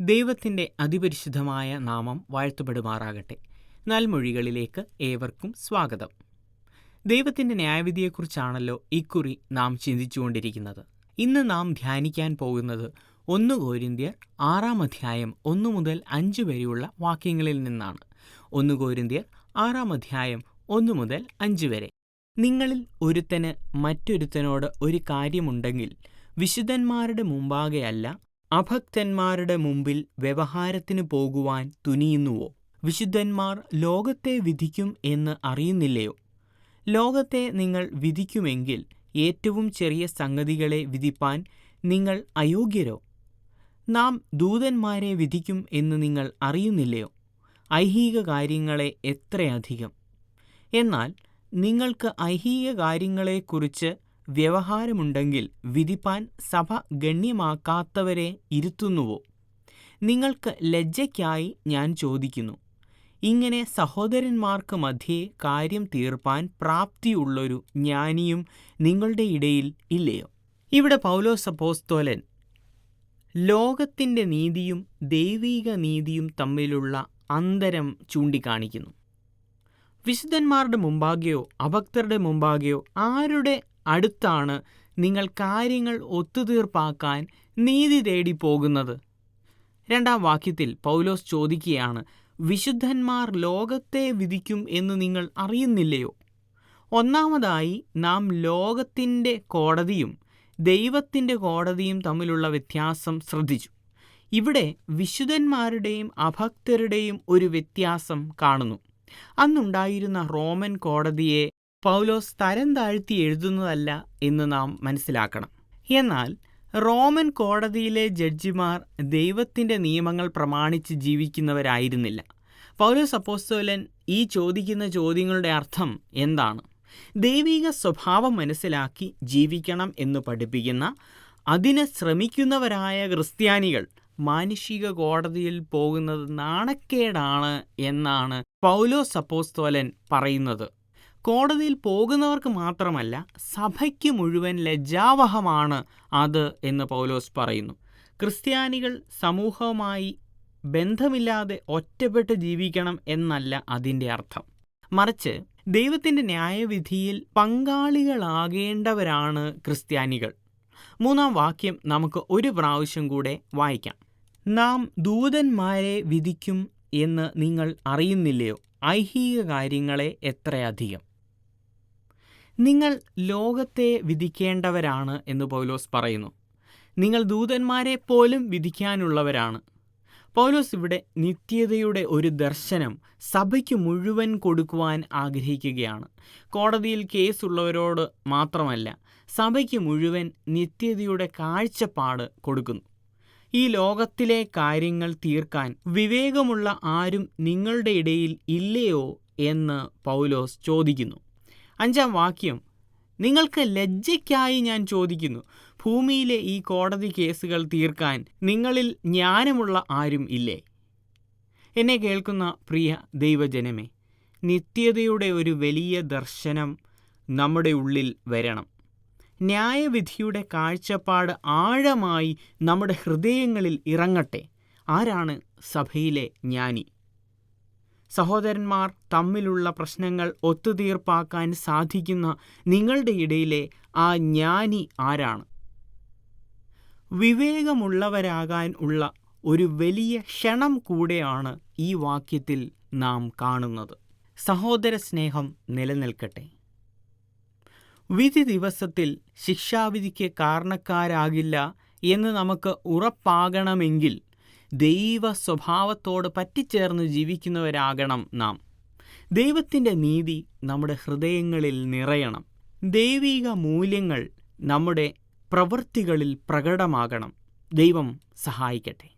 ദൈവത്തിൻ്റെ അതിപരിശുദ്ധമായ നാമം വാഴ്ത്തപ്പെടുമാറാകട്ടെ. നൽമൊഴികളിലേക്ക് ഏവർക്കും സ്വാഗതം. ദൈവത്തിൻ്റെ ന്യായവിധിയെക്കുറിച്ചാണല്ലോ ഇക്കുറി നാം ചിന്തിച്ചുകൊണ്ടിരിക്കുന്നത്. ഇന്ന് നാം ധ്യാനിക്കാൻ പോകുന്നത് 1 കൊരിന്ത്യർ 6 അധ്യായം 1 മുതൽ 5 വരെയുള്ള വാക്യങ്ങളിൽ നിന്നാണ്. 1 കൊരിന്ത്യർ 6 അധ്യായം 1 മുതൽ 5 വരെ. നിങ്ങളിൽ ഒരുത്തന് മറ്റൊരുത്തനോട് ഒരു കാര്യമുണ്ടെങ്കിൽ വിശുദ്ധന്മാരുടെ മുമ്പാകെയല്ല, അഭക്തന്മാരുടെ മുമ്പിൽ വ്യവഹാരത്തിന് പോകുവാൻ തുനിയുന്നുവോ? വിശുദ്ധന്മാർ ലോകത്തെ വിധിക്കും എന്ന് അറിയുന്നില്ലയോ? ലോകത്തെ നിങ്ങൾ വിധിക്കുമെങ്കിൽ ഏറ്റവും ചെറിയ സംഗതികളെ വിധിപ്പാൻ നിങ്ങൾ അയോഗ്യരോ? നാം ദൂതന്മാരെ വിധിക്കും എന്ന് നിങ്ങൾ അറിയുന്നില്ലയോ? ഐഹിക കാര്യങ്ങളെ എത്രയധികം! എന്നാൽ നിങ്ങൾക്ക് ഐഹിക കാര്യങ്ങളെക്കുറിച്ച് വ്യവഹാരമുണ്ടെങ്കിൽ വിധിപ്പാൻ സഭ ഗണ്യമാക്കാത്തവരെ ഇരുത്തുന്നുവോ? നിങ്ങൾക്ക് ലജ്ജയ്ക്കായി ഞാൻ ചോദിക്കുന്നു. ഇങ്ങനെ സഹോദരന്മാർക്ക് മധ്യേ കാര്യം തീർപ്പാൻ പ്രാപ്തിയുള്ളൊരു ജ്ഞാനിയും നിങ്ങളുടെ ഇടയിൽ ഇല്ലയോ? ഇവിടെ പൗലോസ് അപ്പോസ്തലൻ ലോകത്തിൻ്റെ നീതിയും ദൈവിക നീതിയും തമ്മിലുള്ള അന്തരം ചൂണ്ടിക്കാണിക്കുന്നു. വിശുദ്ധന്മാരുടെ മുമ്പാകെയോ അഭക്തരുടെ മുമ്പാകെയോ ആരുടെ അടുത്താണ് നിങ്ങൾ കാര്യങ്ങൾ ഒത്തുതീർപ്പാക്കാൻ നീതി തേടി പോകുന്നത്? 2-ാം വാക്യത്തിൽ പൗലോസ് ചോദിക്കുകയാണ്, വിശുദ്ധന്മാർ ലോകത്തെ വിധിക്കും എന്ന് നിങ്ങൾ അറിയുന്നില്ലയോ? ഒന്നാമതായി നാം ലോകത്തിൻ്റെ കോടതിയും ദൈവത്തിൻ്റെ കോടതിയും തമ്മിലുള്ള വ്യത്യാസം ശ്രദ്ധിച്ചു. ഇവിടെ വിശുദ്ധന്മാരുടെയും അഭക്തരുടെയും ഒരു വ്യത്യാസം കാണുന്നു. അന്നുണ്ടായിരുന്ന റോമൻ കോടതിയെ പൗലോസ് തരം താഴ്ത്തി എഴുതുന്നതല്ല എന്ന് നാം മനസ്സിലാക്കണം. എന്നാൽ റോമൻ കോടതിയിലെ ജഡ്ജിമാർ ദൈവത്തിൻ്റെ നിയമങ്ങൾ പ്രമാണിച്ച് ജീവിക്കുന്നവരായിരുന്നില്ല. പൗലോസ് അപ്പോസ്തലൻ ഈ ചോദിക്കുന്ന ചോദ്യങ്ങളുടെ അർത്ഥം എന്താണ്? ദൈവിക സ്വഭാവം മനസ്സിലാക്കി ജീവിക്കണം എന്ന് പഠിപ്പിക്കുന്ന, അതിന് ശ്രമിക്കുന്നവരായ ക്രിസ്ത്യാനികൾ മാനുഷിക കോടതിയിൽ പോകുന്നത് നാണക്കേടാണ് എന്നാണ് പൗലോസ് അപ്പോസ്തലൻ പറയുന്നത്. കോടതിയിൽ പോകുന്നവർക്ക് മാത്രമല്ല, സഭയ്ക്ക് മുഴുവൻ ലജ്ജാവഹമാണ് അത് എന്ന് പൗലോസ് പറയുന്നു. ക്രിസ്ത്യാനികൾ സമൂഹവുമായി ബന്ധമില്ലാതെ ഒറ്റപ്പെട്ട് ജീവിക്കണം എന്നല്ല അതിൻ്റെ അർത്ഥം. മറിച്ച് ദൈവത്തിൻ്റെ ന്യായവിധിയിൽ പങ്കാളികളാകേണ്ടവരാണ് ക്രിസ്ത്യാനികൾ. 3-ാം വാക്യം നമുക്ക് ഒരു പ്രാവശ്യം കൂടെ വായിക്കാം. നാം ദൂതന്മാരെ വിധിക്കും എന്ന് നിങ്ങൾ അറിയുന്നില്ലയോ? ഐഹിക കാര്യങ്ങളെ എത്രയധികം! നിങ്ങൾ ലോകത്തെ വിധിക്കേണ്ടവരാണ് എന്ന് പൗലോസ് പറയുന്നു. നിങ്ങൾ ദൂതന്മാരെ പോലും വിധിക്കാനുള്ളവരാണ്. പൗലോസ് ഇവിടെ നിത്യതയുടെ ഒരു ദർശനം സഭയ്ക്ക് മുഴുവൻ കൊടുക്കുവാൻ ആഗ്രഹിക്കുകയാണ്. കോടതിയിൽ കേസുള്ളവരോട് മാത്രമല്ല, സഭയ്ക്ക് മുഴുവൻ നിത്യതയുടെ കാഴ്ചപ്പാട് കൊടുക്കുന്നു. ഈ ലോകത്തിലെ കാര്യങ്ങൾ തീർക്കാൻ വിവേകമുള്ള ആരും നിങ്ങളുടെ ഇടയിൽ ഇല്ലയോ എന്ന് പൗലോസ് ചോദിക്കുന്നു. 5-ാം വാക്യം, നിങ്ങൾക്ക് ലജ്ജയ്ക്കായി ഞാൻ ചോദിക്കുന്നു. ഭൂമിയിലെ ഈ കോടതി കേസുകൾ തീർക്കാൻ നിങ്ങളിൽ ജ്ഞാനമുള്ള ആരും ഇല്ലേ? എന്നെ കേൾക്കുന്ന പ്രിയ ദൈവജനമേ, നിത്യതയുടെ ഒരു വലിയ ദർശനം നമ്മുടെ ഉള്ളിൽ വരണം. ന്യായവിധിയുടെ കാഴ്ചപ്പാട് ആഴമായി നമ്മുടെ ഹൃദയങ്ങളിൽ ഇറങ്ങട്ടെ. ആരാണ് സഭയിലെ ജ്ഞാനി? സഹോദരന്മാർ തമ്മിലുള്ള പ്രശ്നങ്ങൾ ഒത്തുതീർപ്പാക്കാൻ സാധിക്കുന്ന നിങ്ങളുടെ ഇടയിലെ ആ ജ്ഞാനി ആരാണ്? വിവേകമുള്ളവരാകാൻ ഉള്ള ഒരു വലിയ ക്ഷണം കൂടെയാണ് ഈ വാക്യത്തിൽ നാം കാണുന്നത്. സഹോദര സ്നേഹം നിലനിൽക്കട്ടെ. വിധി ദിവസത്തിൽ ശിക്ഷാവിധിക്ക് കാരണക്കാരാകില്ല എന്ന് നമുക്ക് ഉറപ്പാകണമെങ്കിൽ ദൈവ സ്വഭാവത്തോട് പറ്റിച്ചേർന്ന് ജീവിക്കുന്നവരാകണം നാം. ദൈവത്തിൻ്റെ നീതി നമ്മുടെ ഹൃദയങ്ങളിൽ നിറയണം. ദൈവിക മൂല്യങ്ങൾ നമ്മുടെ പ്രവൃത്തികളിൽ പ്രകടമാകണം. ദൈവം സഹായിക്കട്ടെ.